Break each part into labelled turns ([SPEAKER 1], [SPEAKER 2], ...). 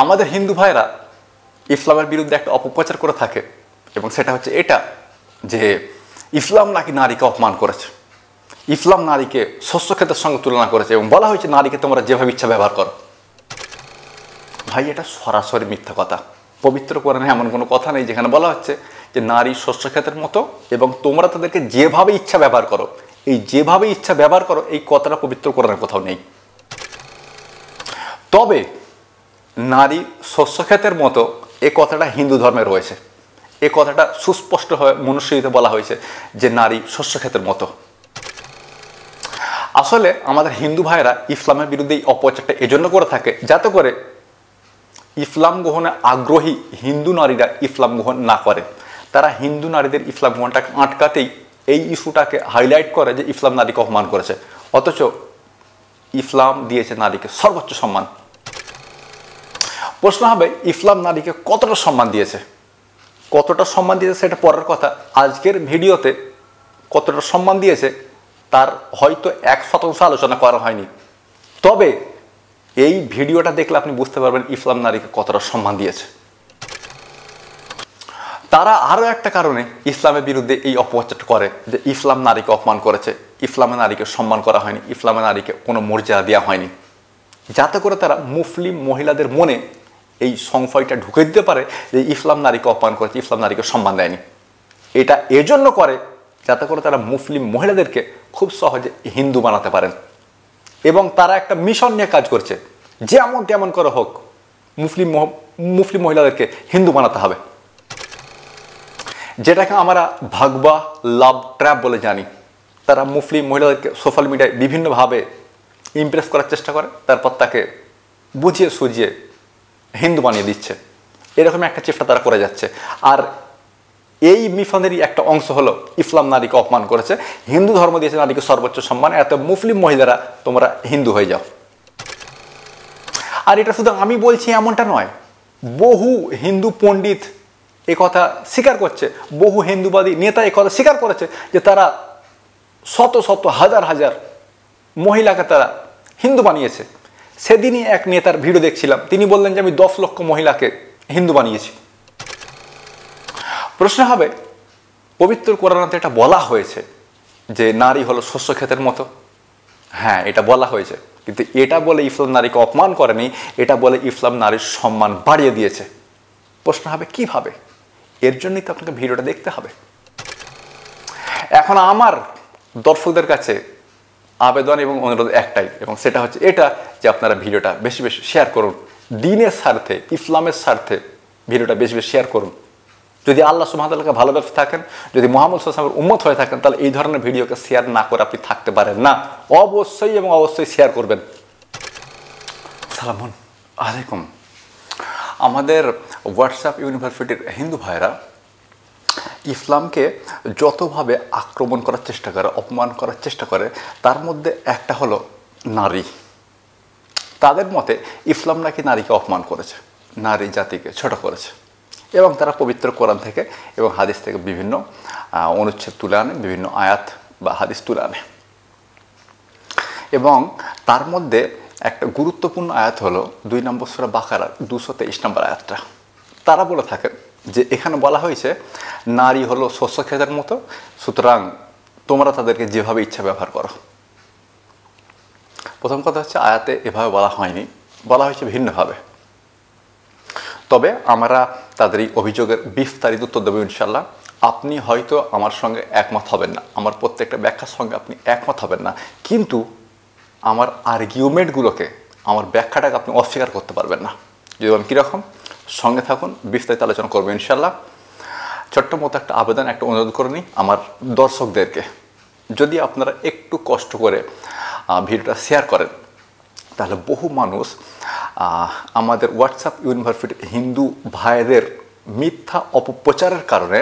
[SPEAKER 1] আমাদের হিন্দু ভাইরা ইসলামের বিরুদ্ধে একটা অপপ্রচার করে থাকে, এবং সেটা হচ্ছে এটা যে ইসলাম নাকি নারীকে অপমান করেছে, ইসলাম নারীকে শস্য ক্ষেতের সঙ্গে তুলনা করেছে, এবং বলা হয়েছে নারীকে তোমরা যেভাবে ইচ্ছা ব্যবহার করো। ভাই, এটা সরাসরি মিথ্যা কথা। পবিত্র কোরআনে এমন কোনো কথা নেই যেখানে বলা হচ্ছে যে নারী শস্য ক্ষেতের মতো এবং তোমরা তাদেরকে যেভাবে ইচ্ছা ব্যবহার করো। এই যেভাবে ইচ্ছা ব্যবহার করো এই কথাটা পবিত্র কোরআনের কোথাও নেই। তবে নারী শস্য ক্ষেতের মতো এ কথাটা হিন্দু ধর্মে রয়েছে। এ কথাটা সুস্পষ্টভাবে মনুষ্যতে বলা হয়েছে যে নারী শস্য ক্ষেতের মতো। আসলে আমাদের হিন্দু ভাইয়েরা ইসলামের বিরুদ্ধে এই অপপ্রচারটা এজন্য করে থাকে যাতে করে ইসলাম গ্রহণে আগ্রহী হিন্দু নারীরা ইসলাম গ্রহণ না করে। তারা হিন্দু নারীদের ইসলাম গ্রহণটাকে আটকাতেই এই ইস্যুটাকে হাইলাইট করে যে ইসলাম নারীকে অপমান করেছে, অথচ ইসলাম দিয়েছে নারীকে সর্বোচ্চ সম্মান। প্রশ্ন হবে ইসলাম নারীকে কতটা সম্মান দিয়েছে? কতটা সম্মান দিয়েছে সেটা পরের কথা। আজকের ভিডিওতে কতটা সম্মান দিয়েছে তার হয়তো 1% আলোচনা করা হয়নি, তবে এই ভিডিওটা দেখলে আপনি বুঝতে পারবেন ইসলাম নারীকে কতটা সম্মান দিয়েছে। তারা আরও একটা কারণে ইসলামের বিরুদ্ধে এই অপপ্রচার করে যে ইসলাম নারীকে অপমান করেছে, ইসলামে নারীকে সম্মান করা হয়নি, ইসলামে নারীকে কোনো মর্যাদা দেওয়া হয়নি, যাতে করে তারা মুসলিম মহিলাদের মনে এই সংশয়টা ঢুকে দিতে পারে যে ইসলাম নারীকে অপমান করেছে, ইসলাম নারীকে সম্মান দেয়নি। এটা এজন্য করে যাতে করে তারা মুসলিম মহিলাদেরকে খুব সহজে হিন্দু বানাতে পারেন, এবং তারা একটা মিশন নিয়ে কাজ করছে, যেমন তেমন করে হোক মুসলিম মহিলাদেরকে হিন্দু বানাতে হবে, যেটাকে আমরা ভাগবা লাভ ট্র্যাপ বলে জানি। তারা মুসলিম মহিলাদেরকে সোশ্যাল মিডিয়ায় বিভিন্নভাবে ইমপ্রেস করার চেষ্টা করে, তারপর তাকে বুঝিয়ে সুঝিয়ে হিন্দু বানিয়ে দিচ্ছে। এরকম একটা চেষ্টা তারা করে যাচ্ছে। আর এই মিশনেরই একটা অংশ হলো ইসলাম নারীকে অপমান করেছে, হিন্দু ধর্ম দিয়েছে নারীকে সর্বোচ্চ সম্মান, এত মুসলিম মহিলারা তোমরা হিন্দু হয়ে যাও। আর এটা শুধু আমি বলছি এমনটা নয়, বহু হিন্দু পণ্ডিত একথা স্বীকার করছে, বহু হিন্দুবাদী নেতা একথা স্বীকার করেছে যে তারা শত শত হাজার হাজার মহিলাকে তারা হিন্দু বানিয়েছে। সেদিনই এক নেতার ভিডিও দেখছিলাম, তিনি বললেন যে আমি 10 লক্ষ মহিলাকে হিন্দু বানিয়েছি। প্রশ্ন হবে পবিত্র কোরআনে এটা বলা হয়েছে যে নারী হলো শস্য ক্ষেতের মতো। হ্যাঁ, এটা বলা হয়েছে, কিন্তু এটা বলে ইসলাম নারীকে অপমান করেনি, এটা বলে ইসলাম নারীর সম্মান বাড়িয়ে দিয়েছে। প্রশ্ন হবে কিভাবে? এর জন্যই তো আপনাকে ভিডিওটা দেখতে হবে। এখন আমার দর্শকদের কাছে আবেদন এবং অনুরোধ একটাই, এবং সেটা হচ্ছে এটা যে আপনারা ভিডিওটা বেশি বেশি শেয়ার করুন। দিনের স্বার্থে, ইসলামের স্বার্থে ভিডিওটা বেশি বেশি শেয়ার করুন। যদি আল্লাহ সুবহানাহু ওয়া তাআলাকে ভালোবেসে থাকেন, যদি মুহাম্মদ সাল্লাল্লাহু আলাইহি ওয়াসাল্লামের উম্মত হয়ে থাকেন, তাহলে এই ধরনের ভিডিওকে শেয়ার না করে আপনি থাকতে পারেন না। অবশ্যই এবং অবশ্যই শেয়ার করবেন। আসসালামু আলাইকুম। আমাদের হোয়াটসঅ্যাপ ইউনিভার্সিটির হিন্দু ভাইরা ইসলামকে যতভাবে আক্রমণ করার চেষ্টা করে, অপমান করার চেষ্টা করে, তার মধ্যে একটা হলো নারী। তাদের মতে ইসলাম নাকি নারীকে অপমান করেছে, নারী জাতিকে ছোট করেছে, এবং তারা পবিত্র কোরআন থেকে এবং হাদিস থেকে বিভিন্ন অনুচ্ছেদ তুলে আনে, বিভিন্ন আয়াত বা হাদিস তুলে আনে। এবং তার মধ্যে একটা গুরুত্বপূর্ণ আয়াত হলো 2 নম্বর সূরা বাকারার 223 নম্বর আয়াতটা। তারা বলে থাকেন যে এখানে বলা হয়েছে নারী হলো শস্য ক্ষেতের মতো, সুতরাং তোমরা তাদেরকে যেভাবে ইচ্ছা ব্যবহার করো। প্রথম কথা হচ্ছে আয়াতে এভাবে বলা হয়নি, বলা হয়েছে ভিন্নভাবে। তবে আমরা তাদের এই অভিযোগের বিস্তারিত উত্তর দেবো ইনশাল্লাহ। আপনি হয়তো আমার সঙ্গে একমত হবেন না, আমার প্রত্যেকটা ব্যাখ্যার সঙ্গে আপনি একমত হবেন না, কিন্তু আমার আর্গুমেন্টগুলোকে, আমার ব্যাখ্যাটাকে আপনি অস্বীকার করতে পারবেন না। যেমন কীরকম, সঙ্গে থাকুন, বিস্তারিত আলোচনা করবো ইনশাল্লাহ। ছোট্ট মতো একটা আবেদন, একটা অনুরোধ করে নিই আমার দর্শকদেরকে, যদি আপনারা একটু কষ্ট করে ভিডিওটা শেয়ার করেন, তাহলে বহু মানুষ আমাদের হোয়াটসঅ্যাপ ইউনিভার্সিটির হিন্দু ভাইদের মিথ্যা অপপ্রচারের কারণে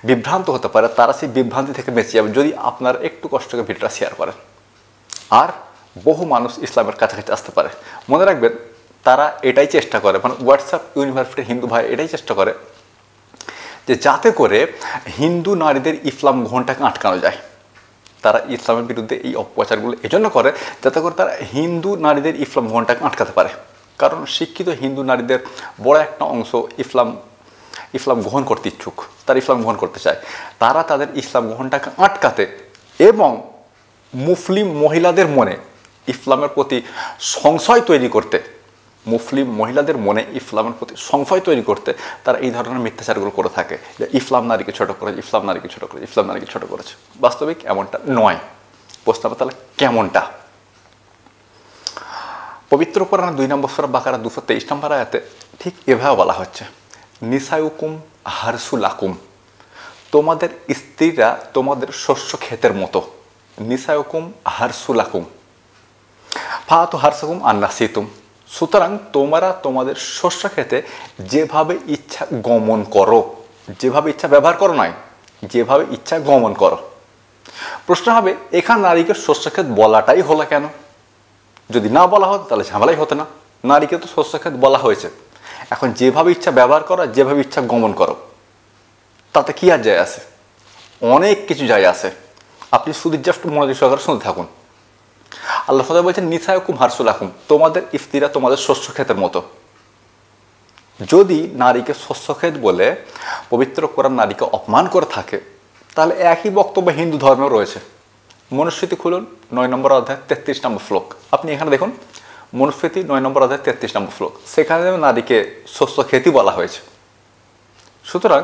[SPEAKER 1] বিভ্রান্ত হতে পারে। তারা সেই বিভ্রান্তি থেকে বেঁচে যাবে যদি আপনারা একটু কষ্ট করে ভিডিওটা শেয়ার করেন, আর বহু মানুষ ইসলামের কাছাকাছি আসতে পারে। মনে রাখবেন, তারা এটাই চেষ্টা করে, মানে হোয়াটসঅ্যাপ ইউনিভার্সিটির হিন্দু ভাই এটাই চেষ্টা করে যে যাতে করে হিন্দু নারীদের ইসলাম গ্রহণটাকে আটকানো যায়। তারা ইসলামের বিরুদ্ধে এই অপপ্রচারগুলো এজন্য করে যাতে করে তারা হিন্দু নারীদের ইসলাম গ্রহণটাকে আটকাতে পারে। কারণ শিক্ষিত হিন্দু নারীদের বড় একটা অংশ ইসলাম গ্রহণ করতে ইচ্ছুক, তারা ইসলাম গ্রহণ করতে চায়। তারা তাদের ইসলাম গ্রহণটাকে আটকাতে এবং মুসলিম মহিলাদের মনে ইসলামের প্রতি সংশয় তৈরি করতে, মুসলিম মহিলাদের মনে ইসলামের প্রতি সংশয় তৈরি করতে তারা এই ধরনের মিথ্যাচারগুলো করে থাকে, যে ইসলাম নারীকে ছোট করেছে, ইসলাম নারীকে ছোট করেছে, ইসলাম নারীকে ছোট করেছে। বাস্তবিক এমনটা নয়। প্রশ্ন হবে তাহলে কেমনটা? পবিত্র কোরআন 2 নম্বর সূরা বাকারা 223 নম্বর আয়াতে ঠিক এভাবে বলা হচ্ছে, নিসাউকুম হারসুলাকুম, তোমাদের স্ত্রীরা তোমাদের শস্য ক্ষেতের মতো। নিসাউকুম হারসুলাকুম ফাতু হারসাকুম আন্নাসিতুম, সুতরাং তোমরা তোমাদের শস্য ক্ষেতে যেভাবে ইচ্ছা গমন করো, যেভাবে ইচ্ছা ব্যবহার করো নয়, যেভাবে ইচ্ছা গমন করো। প্রশ্ন হবে এখানে নারীকে শস্য ক্ষেত বলাটাই হলো কেন? যদি না বলা হতো তাহলে ঝামেলাই হতো না। নারীকে তো শস্য ক্ষেত বলা হয়েছে, এখন যেভাবে ইচ্ছা ব্যবহার করো, যেভাবে ইচ্ছা গমন করো, তাতে কি আর যায় আসে? অনেক কিছু যায় আসে। আপনি শুধু জাস্ট মনোযোগ সহকারে শুনতে থাকুন। আল্লাহ তাআলা বলছেন নিসাউকুম হারসুলাকুম, তোমাদের স্ত্রীরা তোমাদের শস্য ক্ষেতের মতো। যদি নারীকে শস্য ক্ষেত বলে পবিত্র কোরআন নারীকে অপমান করে থাকে, তাহলে একই বক্তব্য হিন্দু ধর্মেও রয়েছে। মনুস্মৃতি খুলুন 9 নম্বর অধ্যায় 33 নম্বর শ্লোক। আপনি এখানে দেখুন মনুস্মৃতি 9 নম্বর অধ্যায় 33 নম্বর শ্লোক, সেখানে নারীকে শস্য ক্ষেতই বলা হয়েছে। সুতরাং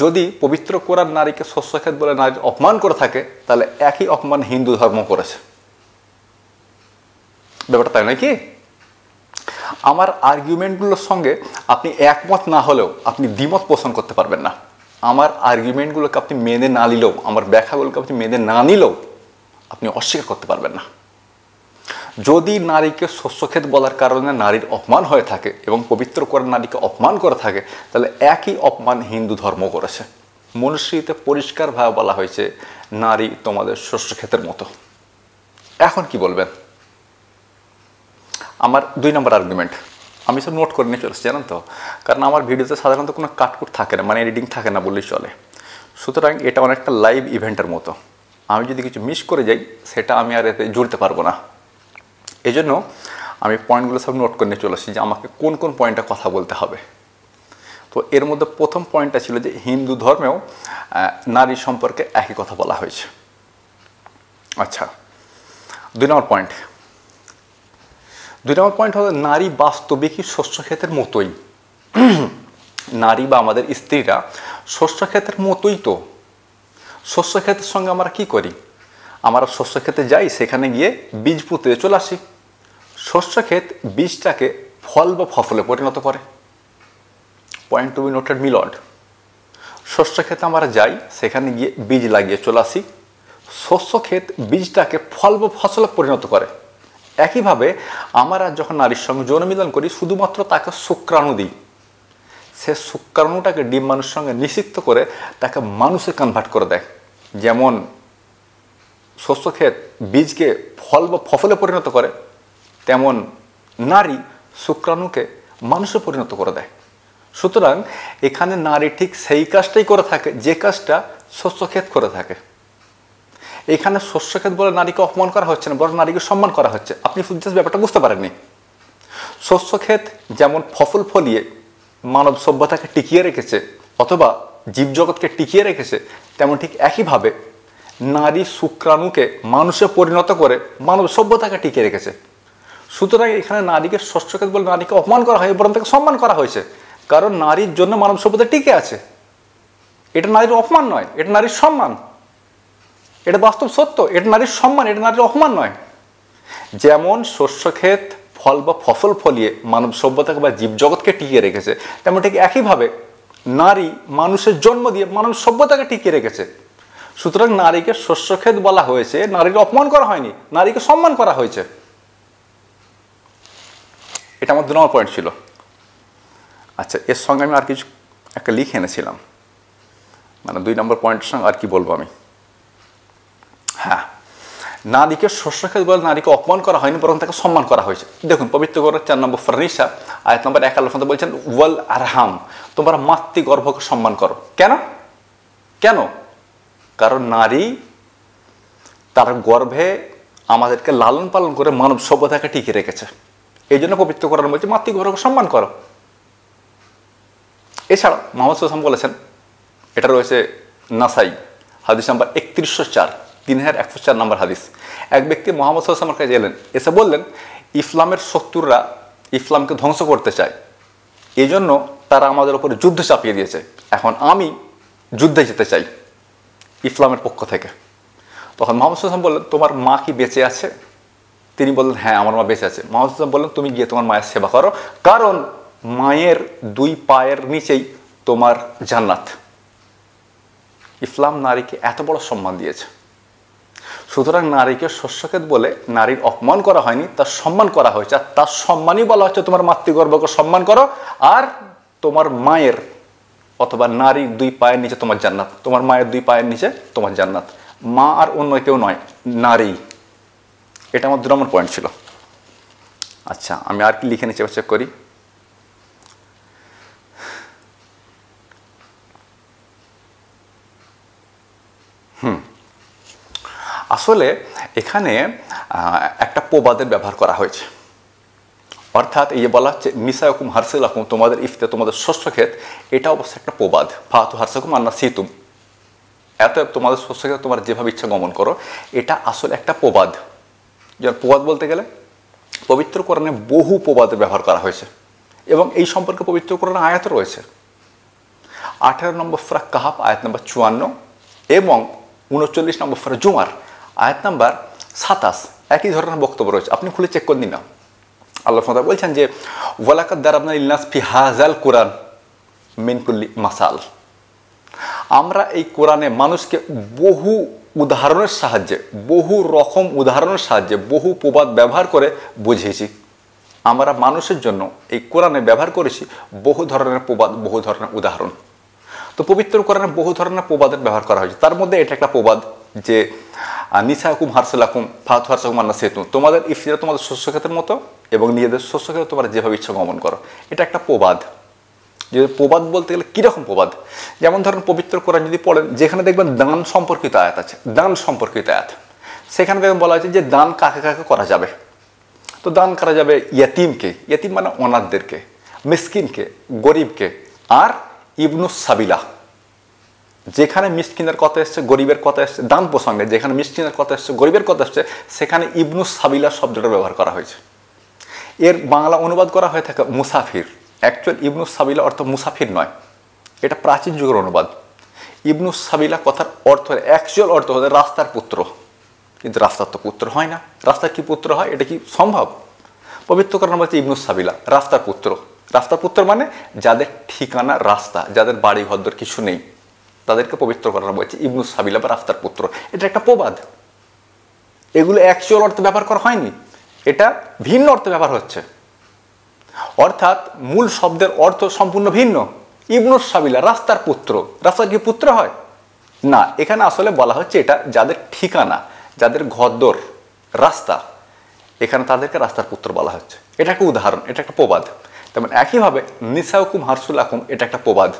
[SPEAKER 1] যদি পবিত্র কোরআন নারীকে শস্য ক্ষেত বলে নারীর অপমান করে থাকে, তাহলে একই অপমান হিন্দু ধর্ম করেছে। ব্যাপারটা তাই নয় কি? আমার আর্গুমেন্টগুলোর সঙ্গে আপনি একমত না হলেও আপনি দ্বিমত পোষণ করতে পারবেন না। আমার আর্গুমেন্টগুলোকে আপনি মেনে না নিলেও, আমার ব্যাখ্যাগুলোকে আপনি মেনে না নিলেও আপনি অস্বীকার করতে পারবেন না। যদি নারীকে শস্যক্ষেত বলার কারণে নারীর অপমান হয়ে থাকে এবং পবিত্র কোরআন নারীকে অপমান করে থাকে, তাহলে একই অপমান হিন্দু ধর্ম করেছে। মনুস্মৃতিতে পরিষ্কারভাবে বলা হয়েছে নারী তোমাদের শস্যক্ষেতের মতো। এখন কি বলবেন? আমার 2 নম্বর আর্গুমেন্ট আমি সব নোট করে নিয়ে চলেছি, জানেন তো, কারণ আমার ভিডিওতে সাধারণত কোনো কাটকুট থাকে না, মানে এডিটিং থাকে না বললেই চলে। সুতরাং এটা অনেকটা লাইভ ইভেন্টের মতো। আমি যদি কিছু মিস করে যাই সেটা আমি আর এতে জুড়তে পারবো না। এই জন্য আমি পয়েন্টগুলো সব নোট করে নিয়ে চলেছি যে আমাকে কোন কোন পয়েন্টে কথা বলতে হবে। তো এর মধ্যে প্রথম পয়েন্টটা ছিল যে হিন্দু ধর্মেও নারী সম্পর্কে একই কথা বলা হয়েছে। আচ্ছা, 2 নম্বর পয়েন্ট হলো নারী বাস্তবিকই শস্য ক্ষেতের মতোই। নারী বা আমাদের স্ত্রীরা শস্য ক্ষেতের মতোই। তো শস্য ক্ষেতের সঙ্গে আমরা কি করি? আমরা শস্য ক্ষেতে যাই, সেখানে গিয়ে বীজ পুঁতে চলে আসি। শস্য ক্ষেত বীজটাকে ফল বা ফসলে পরিণত করে। পয়েন্ট টু বি নোটেড মিলড। শস্য ক্ষেতে আমরা যাই, সেখানে গিয়ে বীজ লাগিয়ে চলে আসি। শস্য ক্ষেত বীজটাকে ফল বা ফসলে পরিণত করে। একইভাবে আমরা যখন নারীর সঙ্গে যৌন মিলন করি, শুধুমাত্র তাকে শুক্রাণু দিই। সে শুক্রাণুটাকে ডিম মানুষের সঙ্গে নিষিক্ত করে তাকে মানুষে কনভার্ট করে দেয়। যেমন শস্য ক্ষেত বীজকে ফল বা ফসলে পরিণত করে, তেমন নারী শুক্রাণুকে মানুষে পরিণত করে দেয়। সুতরাং এখানে নারী ঠিক সেই কাজটাই করে থাকে যে কাজটা শস্য ক্ষেত করে থাকে। এখানে শস্য ক্ষেত বলে নারীকে অপমান করা হচ্ছে না, বরং নারীকে সম্মান করা হচ্ছে। আপনি শুধু ব্যাপারটা বুঝতে পারেননি। শস্য ক্ষেত যেমন ফসল ফলিয়ে মানব সভ্যতাকে টিকিয়ে রেখেছে অথবা জীবজগৎকে টিকিয়ে রেখেছে, তেমন ঠিক একইভাবে নারী শুক্রাণুকে মানুষে পরিণত করে মানব সভ্যতাকে টিকিয়ে রেখেছে। সুতরাং এখানে নারীকে শস্য ক্ষেত বলে নারীকে অপমান করা হয়, বরং তাকে সম্মান করা হয়েছে, কারণ নারীর জন্য মানব সভ্যতা টিকে আছে। এটা নারীর অপমান নয়, এটা নারীর সম্মান। এটা বাস্তব সত্য, এটা নারীর সম্মান, এটা নারীর অপমান নয়। যেমন শস্য ক্ষেত ফল বা ফসল ফলিয়ে মানব সভ্যতাকে বা জীবজগৎকে টিকিয়ে রেখেছে, তেমন ঠিক একইভাবে নারী মানুষের জন্ম দিয়ে মানব সভ্যতাকে টিকিয়ে রেখেছে। সুতরাং নারীকে শস্য ক্ষেত বলা হয়েছে, নারীকে অপমান করা হয়নি, নারীকে সম্মান করা হয়েছে। এটা আমার 2 নম্বর পয়েন্ট ছিল। আচ্ছা, এর সঙ্গে আমি আর কিছু একটা লিখে এনেছিলাম, মানে 2 নম্বর পয়েন্টের সঙ্গে আর কি বলবো আমি। হ্যাঁ, নারীকে শস্য ক্ষেত বলে নারীকে অপমান করা হয়নি, বরং তাকে সম্মান করা হয়েছে। দেখুন পবিত্র কোরআন 4 নম্বর ফারনিসা আয়াত নম্বর 51 বলছেন ওয়াল আরহাম, তোমরা মাতৃগর্ভকে সম্মান করো। কেন? কারণ নারী তার গর্ভে আমাদেরকে লালন পালন করে মানব সভ্যতাকে টিকিয়ে রেখেছে। এই জন্য পবিত্র কোরআন বলছে মাতৃগর্ভকে সম্মান করো। এছাড়া মোহাম্মদ সাল্লাল্লাহু আলাইহি ওয়াসাল্লাম বলেছেন, এটা রয়েছে নাসাই হাদিস নাম্বার 3104, 3104 নম্বর হাদিস। এক ব্যক্তি মোহাম্মদ সাল্লাল্লাহু আলাইহি ওয়াসাল্লামের কাছে এলেন, এসে বললেন ইসলামের শত্রুরা ইসলামকে ধ্বংস করতে চায়, এই জন্য তারা আমাদের উপরে যুদ্ধ চাপিয়ে দিয়েছে, এখন আমি যুদ্ধে যেতে চাই ইসলামের পক্ষ থেকে। তখন মোহাম্মদ সাল্লাল্লাহু আলাইহি ওয়াসাল্লাম বললেন, তোমার মা কি বেঁচে আছে? তিনি বললেন, হ্যাঁ আমার মা বেঁচে আছে। মোহাম্মদ সাল্লাল্লাহু আলাইহি ওয়াসাল্লাম বললেন, তুমি গিয়ে তোমার মায়ের সেবা করো, কারণ মায়ের 2 পায়ের নিচেই তোমার জান্নাত। ইসলাম নারীকে এত বড় সম্মান দিয়েছে, সুতরাং নারীকে শস্যক্ষেত বলে নারীর অপমান করা হয়নি, তার সম্মান করা হয়েছে। আর তার সম্মানই বলা হচ্ছে তোমার মাতৃগর্ভকে সম্মান করো, আর তোমার মায়ের অথবা নারীর 2 পায়ের নিচে তোমার জান্নাত। তোমার মায়ের 2 পায়ের নিচে তোমার জান্নাত। মা আর অন্য কেউ নয়, নারী। এটা আমার 2 নম্বর পয়েন্ট ছিল। আচ্ছা, আমি আর কি লিখে নিচে চেক করি। আসলে এখানে একটা প্রবাদের ব্যবহার করা হয়েছে, অর্থাৎ এই যে বলা হচ্ছে নিসায়কুম হারসিলাকুম, তোমাদের ইফতে তোমাদের শস্যক্ষেত, এটা অবশ্যই একটা প্রবাদ। ফাতু হারসাকুম আন্না সিতুম, এত তোমাদের শস্যক্ষেত তোমার যেভাবে ইচ্ছা গমন করো, এটা আসলে একটা প্রবাদ। যেমন প্রবাদ বলতে গেলে পবিত্র কোরআনে বহু প্রবাদের ব্যবহার করা হয়েছে, এবং এই সম্পর্কে পবিত্র কোরআনে আয়াত রয়েছে। 18 নম্বর সূরা কাহাফ আয়াত নম্বর 54 এবং 39 নম্বর সূরা জুমার আয়াত নাম্বার 27 একই ধরনের বক্তব্য রয়েছে, আপনি খুলে চেক করে নিন না। আল্লাহ সুবহানাহু বলছেন যে ওয়ালাকাদ দারাবনা লিন-নাস ফি হাযাল কুরআন মিন কুল্লি মাসাল, আমরা এই কোরআনে মানুষকে বহু উদাহরণের সাহায্যে, বহু রকম উদাহরণের সাহায্যে, বহু প্রবাদ ব্যবহার করে বুঝিয়েছি। আমরা মানুষের জন্য এই কোরআনে ব্যবহার করেছি বহু ধরনের প্রবাদ, বহু ধরনের উদাহরণ। তো পবিত্র কোরআনে বহু ধরনের প্রবাদের ব্যবহার করা হয়েছে, তার মধ্যে এটা একটা প্রবাদ যে নিসাকুম হারসুলাকুম ফাতু হারসাকুম আন্না সিতুম, তোমাদের ইফতিরা তোমাদের শস্যক্ষেতের মতো এবং নিজেদের শস্যক্ষেতে তোমরা যেভাবে ইচ্ছা গমন করো। এটা একটা প্রবাদ। যদি প্রবাদ বলতে গেলে কীরকম প্রবাদ, যেমন ধরেন পবিত্র কোরআন যদি পড়েন, যেখানে দেখবেন দান সম্পর্কিত আয়াত আছে, দান সম্পর্কিত আয়াত, সেখানে দেখবেন বলা হয়েছে যে দান কাকে কাকে করা যাবে। তো দান করা যাবে ইয়াতিমকে, ইয়াতিম মানে অনাথদেরকে, মিসকিনকে, গরিবকে, আর ইবনুস সাবিলা। যেখানে মিসকিনের কথা এসছে, গরিবের কথা এসছে দান প্রসঙ্গে, যেখানে মিসকিনের কথা এসছে, গরিবের কথা এসছে, সেখানে ইবনুস সাবিলা শব্দটা ব্যবহার করা হয়েছে। এর বাংলা অনুবাদ করা হয়ে থাকে মুসাফির। অ্যাকচুয়াল ইবনুস সাবিলা অর্থ মুসাফির নয়, এটা প্রাচীন যুগের অনুবাদ। ইবনুস সাবিলা কথার অর্থ, অ্যাকচুয়াল অর্থ হচ্ছে রাস্তার পুত্র, কিন্তু রাস্তার তো পুত্র হয় না। রাস্তার কি পুত্র হয়, এটা কি সম্ভব? পবিত্র কোরআন বলছে ইবনুস সাবিলা, রাস্তার পুত্র। রাস্তার পুত্র মানে যাদের ঠিকানা রাস্তা, যাদের বাড়ি ঘরদর কিছু নেই, তাদেরকে পবিত্র কোরআন বলছে ইবনুস সাবিলা বা রাস্তার পুত্র। এটা একটা প্রবাদ। এগুলো অ্যাকচুয়াল অর্থে ব্যবহার করা হয়নি, এটা ভিন্ন অর্থে ব্যবহার হচ্ছে, অর্থাৎ মূল শব্দের অর্থ সম্পূর্ণ ভিন্ন। ইবনুস সাবিলা, রাস্তার পুত্র। রাস্তার কি পুত্র হয় না? এখানে আসলে বলা হচ্ছে এটা যাদের ঠিকানা, যাদের ঘরদোর রাস্তা, এখানে তাদেরকে রাস্তার পুত্র বলা হচ্ছে। এটা একটা উদাহরণ, এটা একটা প্রবাদ। তেমন একইভাবে নিসাউকুম হারসুলাকুম, এটা একটা প্রবাদ।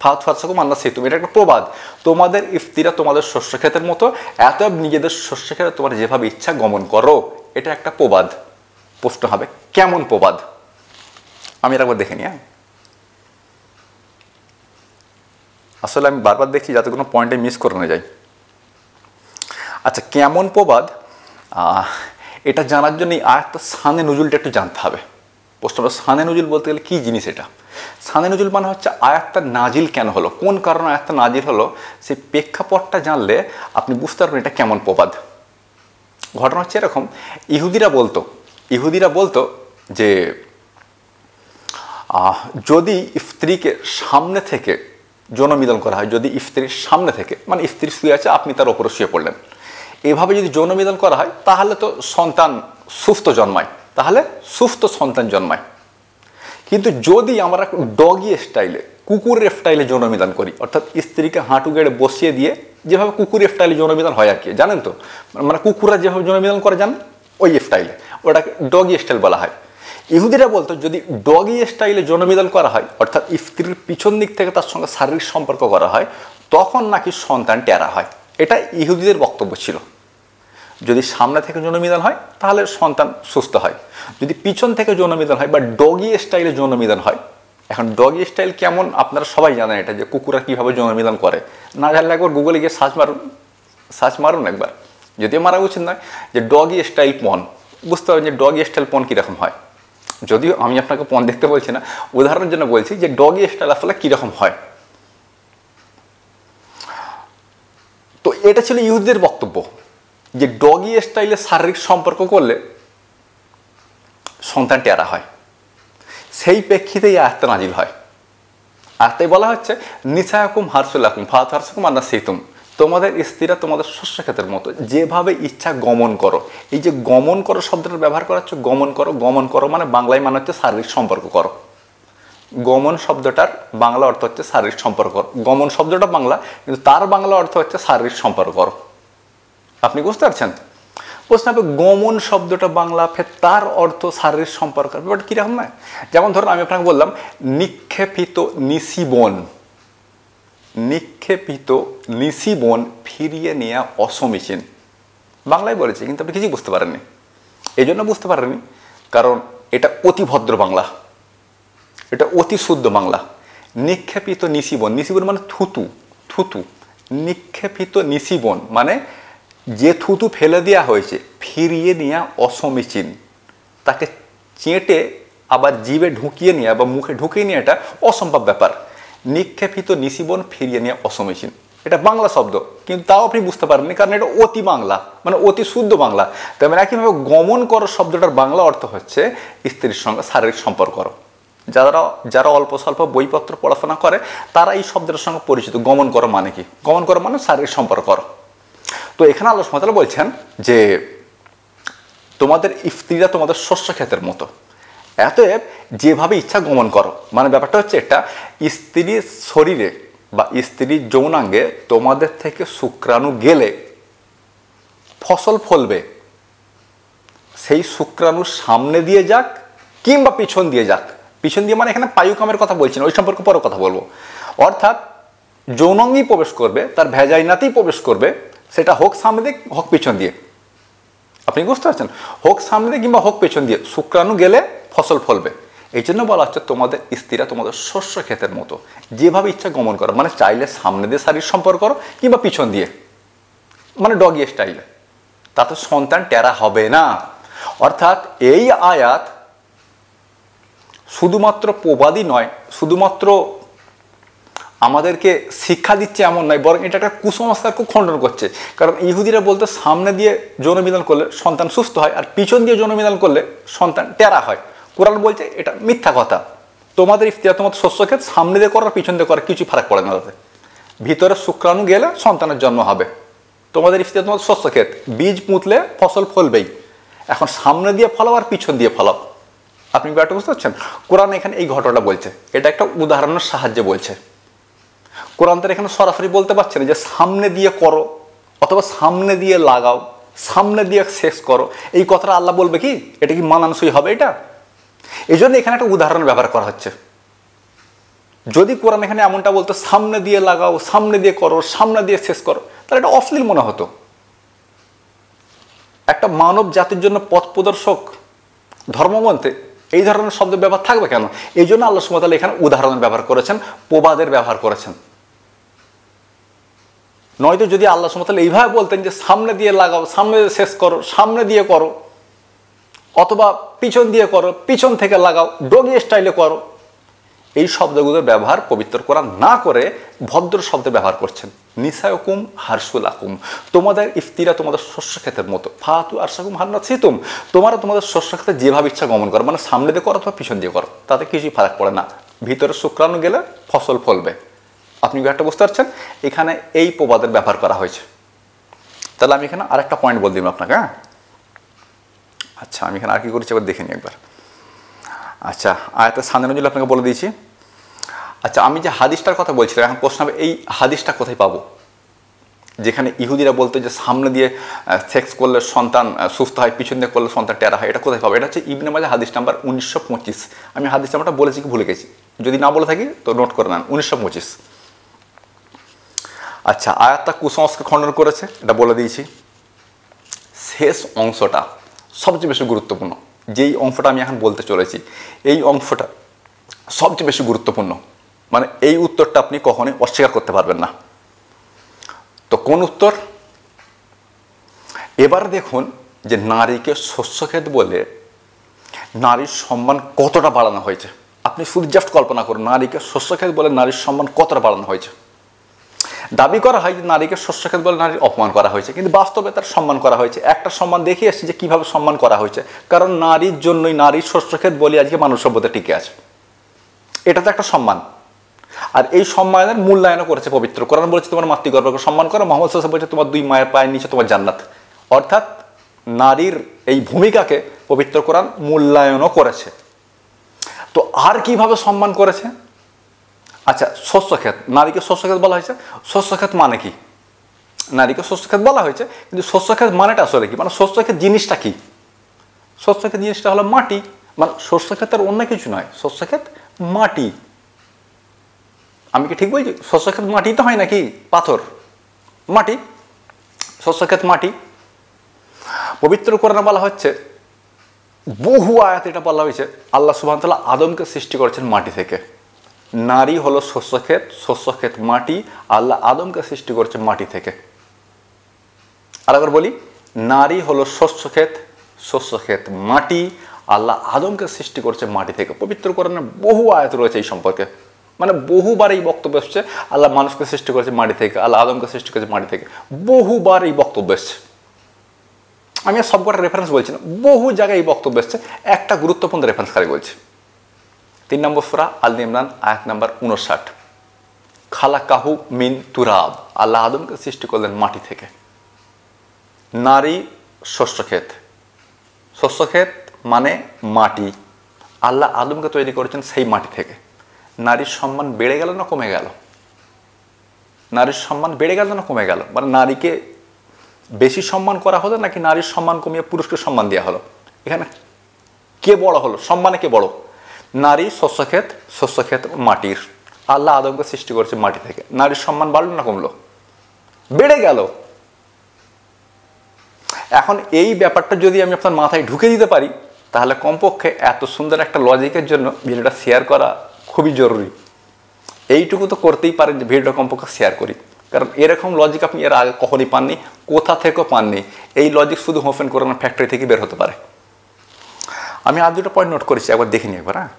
[SPEAKER 1] ফাতু হারসাকুম আন্না সিতুম, এটা একটা প্রবাদ। তোমাদের ইফতিরা তোমাদের শস্যক্ষেতের মতো, এত নিজেদের শস্যক্ষেতে তোমার যেভাবে ইচ্ছা গমন করো, এটা একটা প্রবাদ। প্রশ্ন হবে কেমন প্রবাদ? আমি একবার দেখে নিই। আসলে আমি বারবার দেখছি যাতে কোনো পয়েন্টে মিস করে না যাই। আচ্ছা, কেমন প্রবাদ, এটা জানার জন্য আর একটা শানে নজুলটা একটু জানতে হবে। প্রশ্নটা শানে নজুল বলতে গেলে কী জিনিস এটা? শানে নজুল মানে হচ্ছে আয়াতটা নাজিল কেন হলো, কোন কারণে আয়াতটা নাজিল হলো, সেই প্রেক্ষাপটটা জানলে আপনি বুঝতে পারবেন এটা কেমন প্রবাদ। ঘটনা হচ্ছে এরকম, ইহুদিরা বলতো যে যদি স্ত্রীকে সামনে থেকে যৌনমিলন করা হয়, যদি স্ত্রীর সামনে থেকে, মানে স্ত্রী শুয়ে আছে আপনি তার ওপরে শুয়ে পড়লেন, এভাবে যদি যৌনমিলন করা হয় তাহলে তো সন্তান সুস্থ জন্মায়, তাহলে সুস্থ সন্তান জন্মায়। কিন্তু যদি আমরা ডগি স্টাইলে, কুকুরের স্টাইলে যৌনমিলন করি, অর্থাৎ স্ত্রীকে হাঁটু গেড়ে বসিয়ে দিয়ে যেভাবে কুকুরের স্টাইলে যৌনমিলন হয় আর কি, জানেন তো, মানে কুকুররা যেভাবে যৌনমিলন করে জানেন, ওই স্টাইলে, ওটাকে ডগি স্টাইল বলা হয়। ইহুদিরা বলতো যদি ডগি স্টাইলে যৌনমিলন করা হয়, অর্থাৎ স্ত্রীর পিছন দিক থেকে তার সঙ্গে শারীরিক সম্পর্ক করা হয়, তখন নাকি সন্তান টেরা হয়। এটা ইহুদিদের বক্তব্য ছিল। যদি সামনে থেকে যৌনমিলন হয় তাহলে সন্তান সুস্থ হয়, যদি পিছন থেকে যৌনমিলন হয় বা ডগি স্টাইলে যৌনমিলন হয়। এখন ডগি স্টাইল কেমন আপনারা সবাই জানেন, এটা যে কুকুরা কীভাবে যৌনমিলন করে, না জানলে একবার গুগলে গিয়ে সার্চ মারুন একবার, যদিও মারা উচিত নয়, যে ডগি স্টাইল পন, বুঝতে পারবেন যে ডগি স্টাইল পন কীরকম হয়। যদিও আমি আপনাকে পন দেখতে বলছি না, উদাহরণের জন্য বলছি যে ডগি স্টাইল আসলে কীরকম হয়। তো এটা ছিল ইহুদিদের বক্তব্য যে ডগি স্টাইলে শারীরিক সম্পর্ক করলে সন্তান টেরা হয়। সেই প্রেক্ষিতেই আয়াতটা নাজিল হয়। আয়াতে বলা হচ্ছে নিসায়াকুম হারসুলাকুম ফাত হারসুকুম আন্না সিতুম, তোমাদের স্ত্রীরা তোমাদের শস্যক্ষেতের মতো, যেভাবে ইচ্ছা গমন করো। এই যে গমন করো শব্দটা ব্যবহার করা হচ্ছে, গমন করো, গমন করো মানে বাংলায় মানে হচ্ছে শারীরিক সম্পর্ক করো। গমন শব্দটার বাংলা অর্থ হচ্ছে শারীরিক সম্পর্ক করো। গমন শব্দটা বাংলা, কিন্তু তার বাংলা অর্থ হচ্ছে শারীরিক সম্পর্ক করো। আপনি বুঝতে পারছেন? প্রশ্ন হবে গমন শব্দটা বাংলা, ফের তার অর্থ শারীরিক সম্পর্ক, ব্যাপারটা কীরকম নয়? যেমন ধরুন আমি আপনাকে বললাম নিক্ষেপিত নিশিবন, নিক্ষেপিত নিশিবন ফিরিয়ে নেওয়া অসমীচীন, বাংলায় বলেছি কিন্তু আপনি কিছুই বুঝতে পারেননি। এই জন্য বুঝতে পারেননি কারণ এটা অতি ভদ্র বাংলা, এটা অতি শুদ্ধ বাংলা। নিক্ষেপিত নিশিবন, নিশিবন মানে থুতু, থুতু। নিক্ষেপিত নিশিবন মানে যে থুতু ফেলে দেওয়া হয়েছে ফিরিয়ে নেওয়া অসমীচীন, তাকে চেটে আবার জিভে ঢুকিয়ে নেওয়া বা মুখে ঢুকিয়ে নেওয়া এটা অসম্ভব ব্যাপার। নিক্ষেপিত নিশিবন ফিরিয়ে নেওয়া অসমীচীন, এটা বাংলা শব্দ, কিন্তু তাও আপনি বুঝতে পারেননি কারণ এটা অতি বাংলা, মানে অতি শুদ্ধ বাংলা। তবে একইভাবে গমন করো শব্দটার বাংলা অর্থ হচ্ছে স্ত্রীর সঙ্গে শারীরিক সম্পর্ক করো। যারা অল্প স্বল্প বইপত্র পড়াশোনা করে তারা এই শব্দের সঙ্গে পরিচিত। গমন করো মানে কি? গমন করো মানে শারীরিক সম্পর্ক করো। তো এখানে আল্লাহ সুবহানাহু ওয়া তাআলা বলছেন যে তোমাদের স্ত্রীরা তোমাদের শস্যক্ষেতের মতো, অতএব যেভাবে ইচ্ছা গমন করো। মানে ব্যাপারটা হচ্ছে এটা, স্ত্রীর শরীরে বা স্ত্রীর যৌনাঙ্গে তোমাদের থেকে শুক্রাণু গেলে ফসল ফলবে, সেই শুক্রাণুর সামনে দিয়ে যাক কিংবা পিছন দিয়ে যাক। পিছন দিয়ে মানে এখানে পায়ুকামের কথা বলছি না, ওই সম্পর্কে পরে কথা বলবো। অর্থাৎ যৌনাঙ্গেই প্রবেশ করবে, তার ভ্যাজাইনাতেই প্রবেশ করবে, সেটা হোক সামনে দিয়ে হোক পিছন দিয়ে। আপনি বুঝতে পারছেন? হোক সামনে দিয়ে কিংবা হোক পেছন দিয়ে শুক্রাণু গেলে ফসল ফলবে। এই জন্য বলা হচ্ছে তোমাদের স্ত্রীরা তোমাদের শস্য ক্ষেতের মতো, যেভাবে ইচ্ছা গমন করো। মানে চাইলে সামনে দিয়ে শারীরিক সম্পর্ক করো কিংবা পিছন দিয়ে, মানে ডগি স্টাইলে, তাতে সন্তান টেরা হবে না। অর্থাৎ এই আয়াত শুধুমাত্র প্রবাদী নয়, শুধুমাত্র আমাদেরকে শিক্ষা দিচ্ছে এমন নয়, বরং এটা একটা কুসংস্কারকে খণ্ডন করছে। কারণ ইহুদিরা বলতে সামনে দিয়ে যৌনমিলন করলে সন্তান সুস্থ হয়, আর পিছন দিয়ে যৌনমিলন করলে সন্তান টেরা হয়। কোরআন বলছে এটা মিথ্যা কথা। তোমাদের স্ত্রীরা তোমাদের শস্যক্ষেত সামনে দিয়ে করো আর পিছন দিয়ে করো, কিছু ফারাক পড়ে না তাতে। ভিতরে শুক্রাণু গেলে সন্তানের জন্ম হবে। তোমাদের স্ত্রীরা তোমাদের শস্যক্ষেত, বীজ পুঁতলে ফসল ফলবেই। এখন সামনে দিয়ে ফলাও আর পিছন দিয়ে ফলাও। আপনি ব্যাপারটা বুঝতে পারছেন? কোরআন এখানে এই ঘটনাটা বলছে, এটা একটা উদাহরণের সাহায্যে বলছে। কোরআন তার এখানে সরাসরি বলতে পারছে না যে সামনে দিয়ে করো অথবা সামনে দিয়ে লাগাও, সামনে দিয়ে শেষ করো। এই কথাটা আল্লাহ বলবে কি? এটা কি মানানসই হবে এটা? এই জন্য এখানে একটা উদাহরণ ব্যবহার করা হচ্ছে। যদি কোরআন এখানে এমনটা বলতো সামনে দিয়ে লাগাও, সামনে দিয়ে করো, সামনে দিয়ে শেষ করো, তাহলে এটা অশ্লীল মনে হতো। একটা মানব জাতির জন্য পথ প্রদর্শক ধর্মগ্রন্থে এই ধরনের শব্দ ব্যবহার থাকবে কেন? এই জন্য আল্লাহ সুবহানাহু ওয়া তাআলা এখানে উদাহরণ ব্যবহার করেছেন, প্রবাদের ব্যবহার করেছেন। নয়তো যদি আল্লাহ সুবহানাহু ওয়া তাআলা এইভাবে বলতেন যে সামনে দিয়ে লাগাও, সামনে দিয়ে শেষ করো, সামনে দিয়ে করো, অথবা পিছন দিয়ে করো, পিছন থেকে লাগাও, ডগি স্টাইলে করো, এই শব্দগুলোর ব্যবহার পবিত্র কোরআন না করে ভদ্র শব্দ ব্যবহার করছেন। নিসায়কুম হারসুলাকুম, তোমাদের স্ত্রীরা তোমাদের শস্যক্ষেতের মতো। ফাতু আরসাকুম হান্নাত সিতুম, তোমরা তোমাদের শস্যক্ষেতে যেভাবে ইচ্ছা গমন করো, মানে সামনে দিয়ে করো অথবা পিছন দিয়ে করো, তাতে কিছুই ফারাক পড়ে না। ভিতরে শুক্রাণু গেলে ফসল ফলবে। আপনি ব্যাপারটা বুঝতে পারছেন? এখানে এই প্রবাদের ব্যবহার করা হয়েছে। তাহলে আমি এখানে আরেকটা পয়েন্ট বলে দিলাম আপনাকে। হ্যাঁ, আচ্ছা, আমি এখানে আর কি করেছি এবার দেখে নিই একবার। আচ্ছা, আয়াতের সামনে নজরুল আপনাকে বলে দিয়েছি। আচ্ছা, আমি যে হাদিসটার কথা বলছিলাম, এখন প্রশ্ন হবে এই হাদিসটা কোথায় পাবো? যেখানে ইহুদিরা বলতো যে সামনে দিয়ে সেক্স করলে সন্তান সুস্থ হয়, পিছন দিয়ে করলে সন্তান টেরা হয়, এটা কোথায় পাবো? এটা হচ্ছে ইবনে মাজাহ হাদিস নাম্বার 1925। আমি হাদিস নাম্বারটা বলেছি কি ভুলে গেছি, যদি না বলে থাকি তো নোট করে নেন, 1925। আচ্ছা, আয়াতটা কুসংস্কার খণ্ডন করেছে, এটা বলে দিয়েছি। শেষ অংশটা সবচেয়ে বেশি গুরুত্বপূর্ণ। যেই অংশটা আমি এখন বলতে চলেছি এই অংশটা সবচেয়ে বেশি গুরুত্বপূর্ণ, মানে এই উত্তরটা আপনি কখনোই অস্বীকার করতে পারবেন না। তো কোন উত্তর? এবার দেখুন যে নারীকে শস্যক্ষেত বলে নারীর সম্মান কতটা বাড়ানো হয়েছে। আপনি শুধু জাস্ট কল্পনা করুন, নারীকে শস্যক্ষেত বলে নারীর সম্মান কতটা বাড়ানো হয়েছে। দাবি করা হয় যে নারীকে শস্যক্ষেত বলে নারীর অপমান করা হয়েছে, কিন্তু বাস্তবে তার সম্মান করা হয়েছে। একটা সম্মান দেখিয়ে এসেছে যে কীভাবে সম্মান করা হয়েছে, কারণ নারীর জন্যই নারীর শস্যক্ষেত বলে আজকে মানব সভ্যতা টিকে আছে। এটা তো একটা সম্মান, আর এই সম্মানের মূল্যায়নও করেছে পবিত্র কোরআন। বলেছে তোমার মাতৃগর্ভকে সম্মান করো। মোহাম্মদ সাল্লাল্লাহু আলাইহি ওয়াসাল্লাম বলেছে তোমার দুই মায়ের পায়ের নিচে তোমার জান্নাত। অর্থাৎ নারীর এই ভূমিকাকে পবিত্র কোরআন মূল্যায়নও করেছে। তো আর কিভাবে সম্মান করেছে? আচ্ছা, শস্যক্ষেত, নারীকে শস্যক্ষেত বলা হয়েছে। শস্যক্ষেত মানে কি? নারীকে শস্যক্ষেত বলা হয়েছে, কিন্তু শস্যক্ষেত মানেটা আসলে কি? মানে শস্যক্ষেত জিনিসটা কি? শস্যক্ষেত জিনিসটা হলো মাটি। মানে শস্যক্ষেতের অন্য কিছু নয়, শস্যক্ষেত মাটি। আমি কি ঠিক বলছি? শস্যক্ষেত মাটি তো হয় নাকি পাথর? মাটি, শস্যক্ষেত মাটি। পবিত্র কোরআনে বলা হচ্ছে, বহু আয়াত এটা বলা হয়েছে, আল্লাহ সুবহানাহু ওয়া তাআলা আদমকে সৃষ্টি করেছেন মাটি থেকে। নারী হলো শস্যক্ষেত, শস্যক্ষেত মাটি। আল্লাহ আদমকে সৃষ্টি করেছে মাটি থেকে। আরেকবার বলি, নারী হলো শস্যক্ষেত, শস্যক্ষেত মাটি। আল্লাহ আদমকে সৃষ্টি করেছে মাটি থেকে। পবিত্র কোরআনে বহু আয়াত রয়েছে এই সম্পর্কে। মানে বহুবার এই বক্তব্য এসছে, আল্লাহ মানুষকে সৃষ্টি করেছে মাটি থেকে, আল্লাহ আদমকে সৃষ্টি করেছে মাটি থেকে। বহুবার এই বক্তব্য এসছে। আমি আর সবকটা রেফারেন্স বলছি না, বহু জায়গায় এই বক্তব্য এসছে। একটা গুরুত্বপূর্ণ রেফারেন্স খালি বলছি। 3 নম্বর সূরা আল ইমরান আয়াত নাম্বার 59, খালাকাহু মিন তুরাব, আল্লাহ আদমকে সৃষ্টি করলেন মাটি থেকে। নারী শস্যক্ষেত, শস্যক্ষেত মানে মাটি। আল্লাহ আদমকে তৈরি করেছেন সেই মাটি থেকে। নারীর সম্মান বেড়ে গেল না কমে গেল? নারীর সম্মান বেড়ে গেল না কমে গেল? মানে নারীকে বেশি সম্মান করা হলো নাকি নারীর সম্মান কমিয়ে পুরুষকে সম্মান দেওয়া হলো? এখানে কে বড় হলো? সম্মানে কে বড়? নারী শস্যক্ষেত, শস্যক্ষেত মাটির। আল্লাহ আদমকে সৃষ্টি করেছে মাটি থেকে। নারীর সম্মান বাড়লো না কমলো? বেড়ে গেল। এখন এই ব্যাপারটা যদি আমি আপনার মাথায় ঢুকে দিতে পারি, তাহলে কমপক্ষে এত সুন্দর একটা লজিকের জন্য ভিডিওটা শেয়ার করা খুবই জরুরি। এইটুকু তো করতেই পারেন যে ভিডিওটা কমপক্ষে শেয়ার করি, কারণ এরকম লজিক আপনি এর আগে কখনই পাননি, কোথা থেকেও পাননি। এই লজিক শুধু হোফেন কোরআন ফ্যাক্টরি থেকে বের হতে পারে। আমি আর দুটো পয়েন্ট নোট করেছি, একবার দেখে নিই একবার। হ্যাঁ,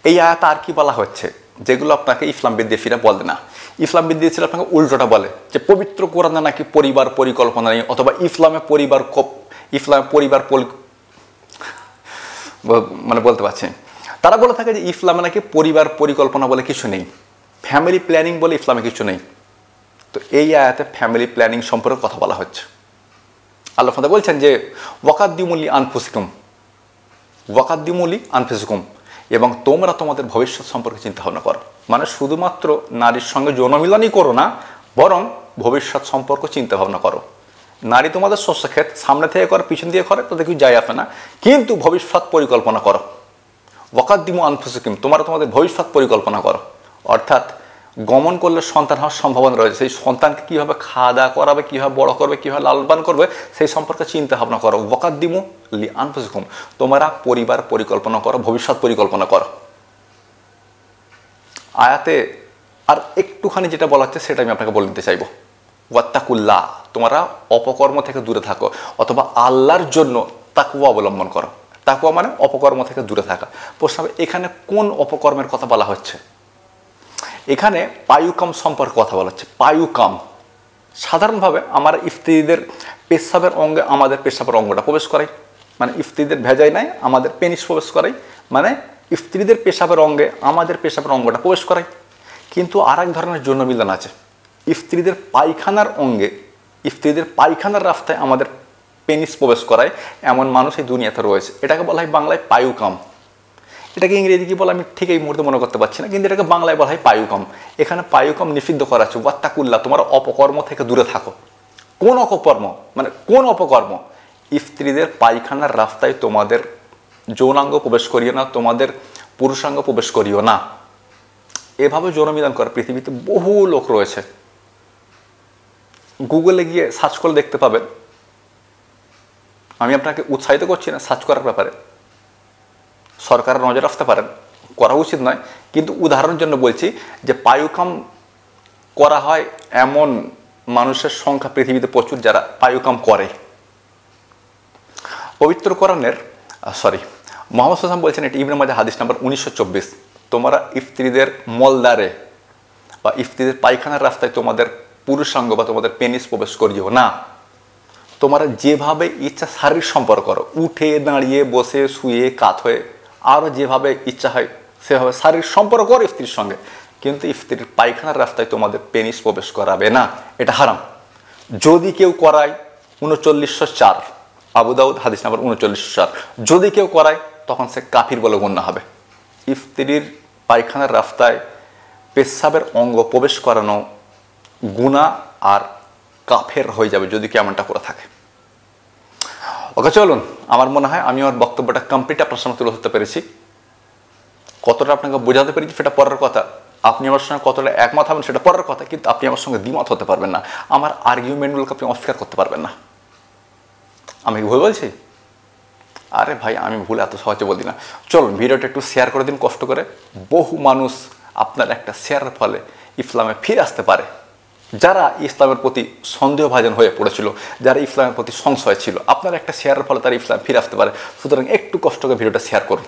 [SPEAKER 1] এই আয়াত আর কি বলা হচ্ছে যেগুলো আপনাকে ইসলাম বিদ্বেষীরা বলে না। ইসলাম বিদ্বেষীরা আপনাকে উল্টোটা বলে যে পবিত্র কোরআনে নাকি পরিবার পরিকল্পনা নেই, অথবা ইসলামে পরিবার মানে বলতে পারছি। তারা বলে থাকে যে ইসলামে নাকি পরিবার পরিকল্পনা বলে কিছু নেই, ফ্যামিলি প্ল্যানিং বলে ইসলামে কিছু নেই। তো এই আয়াতে ফ্যামিলি প্ল্যানিং সম্পর্কে কথা বলা হচ্ছে। আল্লাহ তাআলা বলছেন যে ওয়াকাদ্দিমুলি আনফুসিকুম, ওয়াকাদ্দিমুলি আনফুসিকুম, এবং তোমরা তোমাদের ভবিষ্যৎ সম্পর্কে চিন্তা ভাবনা করো। মানে শুধুমাত্র নারীর সঙ্গে যৌনমিলনই করো না, বরং ভবিষ্যৎ সম্পর্ক চিন্তা ভাবনা করো। নারী তোমাদের শস্যক্ষেত, সামনে থেকে করে পিছন দিয়ে করে তাতে কিছু যায় আসে না, কিন্তু ভবিষ্যৎ পরিকল্পনা করো। ওয়াকাদ্দিমু আনফুসিকুম, তোমরা তোমাদের ভবিষ্যৎ পরিকল্পনা করো। অর্থাৎ গমন করলে সন্তান হওয়ার সম্ভাবনা রয়েছে, সেই সন্তানকে কীভাবে খাওয়া দাওয়া করাবে, কীভাবে বড় করবে, কীভাবে লালন পালন করবে, সেই সম্পর্কে চিন্তা ভাবনা করো। ওয়াকাদ্দিমু লি আনফুসিকুম, তোমরা পরিবার পরিকল্পনা করো, ভবিষ্যৎ পরিকল্পনা করো। আয়াতে আর একটুখানি যেটা বলা হচ্ছে সেটা আমি আপনাকে বলে দিতে চাইব। ওয়াত্তাকুল্লাহ, তোমরা অপকর্ম থেকে দূরে থাকো, অথবা আল্লাহর জন্য তাকওয়া অবলম্বন করো। তাকওয়া মানে অপকর্ম থেকে দূরে থাকা। প্রশ্ন হবে এখানে কোন অপকর্মের কথা বলা হচ্ছে? এখানে পায়ুকাম সম্পর্কে কথা বলা হচ্ছে। পায়ুকাম সাধারণভাবে আমার স্ত্রীদের পেশাবের অঙ্গে আমাদের পেশাবের অঙ্গটা প্রবেশ করাই, মানে স্ত্রীদের ভেজাই নাই আমাদের পেনিস প্রবেশ করাই, মানে স্ত্রীদের পেশাবের অঙ্গে আমাদের পেশাবের অঙ্গটা প্রবেশ করাই। কিন্তু আর এক ধরনের যৌন মিলন আছে, স্ত্রীদের পায়খানার অঙ্গে, স্ত্রীদের পায়খানার রাস্তায় আমাদের পেনিস প্রবেশ করায়, এমন মানুষ এই দুনিয়াতে রয়েছে। এটাকে বলা হয় বাংলায় পায়ুকাম। এটাকে ইংরেজি কি বলে আমি ঠিক এই মুহূর্তে মনে করতে পারছি না, কিন্তু এটাকে বাংলায় বলা হয় পায়ুকাম। এখানে পায়ুকাম নিষিদ্ধ করা আছে। ওয়াত্তাকুল্লাহ, তোমরা অপকর্ম থেকে দূরে থাকো। কোন অপকর্ম? মানে কোন অপকর্ম? স্ত্রীদের পায়খানার রাস্তায় তোমাদের যৌনাঙ্গ প্রবেশ করিও না, তোমাদের পুরুষাঙ্গ প্রবেশ করিও না। এভাবে যৌনমিলন করে পৃথিবীতে বহু লোক রয়েছে। গুগলে গিয়ে সার্চ করে দেখতে পাবেন। আমি আপনাকে উৎসাহিত করছি না সার্চ করার ব্যাপারে, সরকারের নজর রাখতে পারেন, করা উচিত নয়, কিন্তু উদাহরণের জন্য বলছি যে পায়ুকাম করা হয় এমন মানুষের সংখ্যা পৃথিবীতে প্রচুর যারা পায়ুকাম করে। পবিত্র কোরআনের মোহাম্মদ সাল্লাল্লাহু বলছেন, এটি ইবনে মাজাহ হাদিস নাম্বার 1924, তোমরা স্ত্রীদের মলদ্বারে বা স্ত্রীদের পায়খানার রাস্তায় তোমাদের পুরুষাঙ্গ বা তোমাদের পেনিস প্রবেশ করিও না। তোমরা যেভাবে ইচ্ছা শারীরিক সম্পর্ক করো, উঠে দাঁড়িয়ে বসে শুয়ে কাত হয়ে আরও যেভাবে ইচ্ছা হয় সেভাবে শারীরিক সম্পর্ক করো স্ত্রীর সঙ্গে, কিন্তু স্ত্রীর পায়খানার রাস্তায় তোমাদের পেনিস প্রবেশ করাবে না, এটা হারাম। যদি কেউ করায় 3904 আবু দাউদ হাদিস নাম্বার 3904, যদি কেউ করায় তখন সে কাফির বলে গণ্য হবে। স্ত্রীর পায়খানার রাস্তায় পেশাবের অঙ্গ প্রবেশ করানো গুনাহ আর কাফের হয়ে যাবে যদি কেউ এমনটা করে থাকে। ওকে, চলুন, আমার মনে হয় আমি আমার বক্তব্যটা কমপ্লিট আপনার সামনে তুলে ধরতে পেরেছি। কতটা আপনাকে বোঝাতে পেরেছি সেটা পরের কথা, আপনি আমার সঙ্গে কতটা একমত হবেন সেটা পরের কথা, কিন্তু আপনি আমার সঙ্গে দ্বিমত হতে পারবেন না, আমার আর্গুমেন্টগুলোকে আপনি অস্বীকার করতে পারবেন না। আমি ভুল বলছি? আরে ভাই, আমি ভুল এত সহজে বলি না। চলুন ভিডিওটা একটু শেয়ার করে দিন কষ্ট করে। বহু মানুষ আপনার একটা শেয়ারের ফলে ইসলামে ফিরে আসতে পারে, যারা ইসলামের প্রতি সন্দেহভাজন হয়ে পড়েছিল, যারা ইসলামের প্রতি সংশয় ছিল, আপনার একটা শেয়ারের ফলে তারা ইসলাম ফিরে আসতে পারে। সুতরাং একটু কষ্ট করে ভিডিওটা শেয়ার করুন।